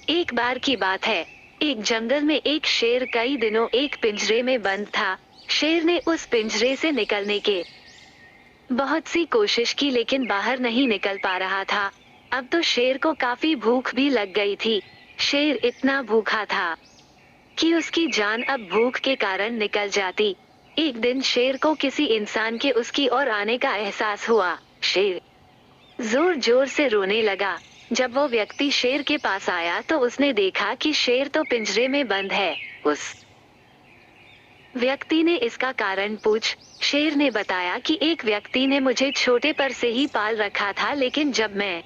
एक बार की बात है, एक जंगल में एक शेर कई दिनों एक पिंजरे में बंद था। शेर ने उस पिंजरे से निकलने के बहुत सी कोशिश की लेकिन बाहर नहीं निकल पा रहा था। अब तो शेर को काफी भूख भी लग गई थी। शेर इतना भूखा था कि उसकी जान अब भूख के कारण निकल जाती। एक दिन शेर को किसी इंसान के उसकी ओर आने का एहसास हुआ। शेर जोर जोर से रोने लगा। जब वो व्यक्ति शेर के पास आया तो उसने देखा कि शेर तो पिंजरे में बंद है। उस व्यक्ति ने इसका कारण पूछ। शेर ने बताया कि एक व्यक्ति ने मुझे छोटे पर से ही पाल रखा था, लेकिन जब मैं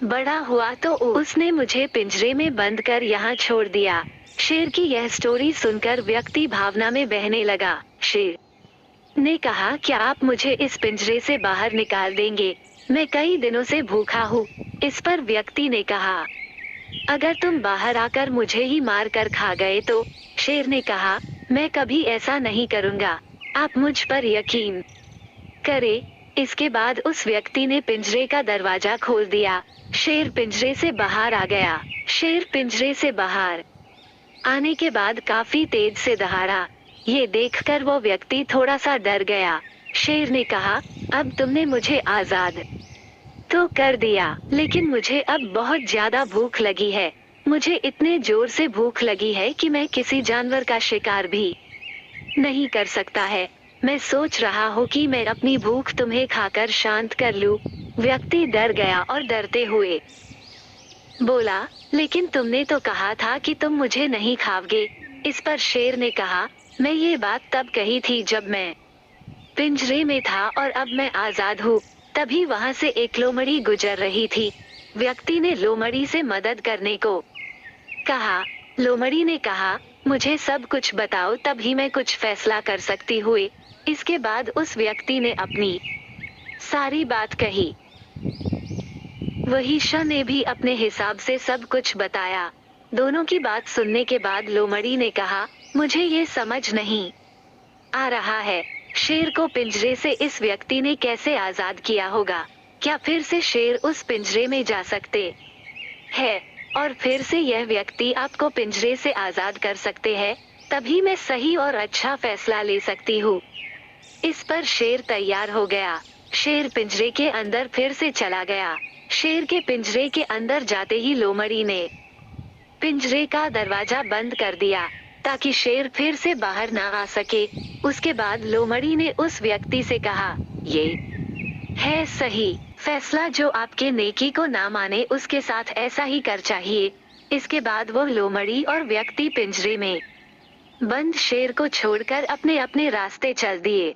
बड़ा हुआ तो उसने मुझे पिंजरे में बंद कर यहाँ छोड़ दिया। शेर की यह स्टोरी सुनकर व्यक्ति भावना में बहने लगा। शेर ने कहा, क्या आप मुझे इस पिंजरे से बाहर निकाल देंगे? मैं कई दिनों से भूखा हूँ। इस पर व्यक्ति ने कहा, अगर तुम बाहर आकर मुझे ही मार कर खा गए तो? शेर ने कहा, मैं कभी ऐसा नहीं करूँगा। आप मुझ पर यकीन करें। इसके बाद उस व्यक्ति ने पिंजरे का दरवाजा खोल दिया। शेर पिंजरे से बाहर आ गया। शेर पिंजरे से बाहर आने के बाद काफी तेज से दहाड़ा। ये देखकर वो व्यक्ति थोड़ा सा डर गया। शेर ने कहा, अब तुमने मुझे आजाद तो कर दिया, लेकिन मुझे अब बहुत ज्यादा भूख लगी है। मुझे इतने जोर से भूख लगी है कि मैं किसी जानवर का शिकार भी नहीं कर सकता है। मैं सोच रहा हूँ कि मैं अपनी भूख तुम्हें खाकर शांत कर लूं। व्यक्ति डर गया और डरते हुए बोला, लेकिन तुमने तो कहा था कि तुम मुझे नहीं खाओगे। इस पर शेर ने कहा, मैं ये बात तब कही थी जब मैं पिंजरे में था और अब मैं आजाद हूँ। तभी वहाँ से एक लोमड़ी गुजर रही थी। व्यक्ति ने लोमड़ी से मदद करने को कहा। लोमड़ी ने कहा, मुझे सब कुछ बताओ, तभी मैं कुछ फैसला कर सकती हूँ। इसके बाद उस व्यक्ति ने अपनी सारी बात कही। वही शाह ने भी अपने हिसाब से सब कुछ बताया। दोनों की बात सुनने के बाद लोमड़ी ने कहा, मुझे ये समझ नहीं आ रहा है, शेर को पिंजरे से इस व्यक्ति ने कैसे आजाद किया होगा? क्या फिर से शेर उस पिंजरे में जा सकते हैं और फिर से यह व्यक्ति आपको पिंजरे से आजाद कर सकते हैं? तभी मैं सही और अच्छा फैसला ले सकती हूँ। इस पर शेर तैयार हो गया। शेर पिंजरे के अंदर फिर से चला गया। शेर के पिंजरे के अंदर जाते ही लोमड़ी ने पिंजरे का दरवाजा बंद कर दिया ताकि शेर फिर से बाहर ना आ सके। उसके बाद लोमड़ी ने उस व्यक्ति से कहा, ये है सही फैसला, जो आपके नेकी को ना माने उसके साथ ऐसा ही कर चाहिए। इसके बाद वो लोमड़ी और व्यक्ति पिंजरे में बंद शेर को छोड़कर अपने अपने रास्ते चल दिए।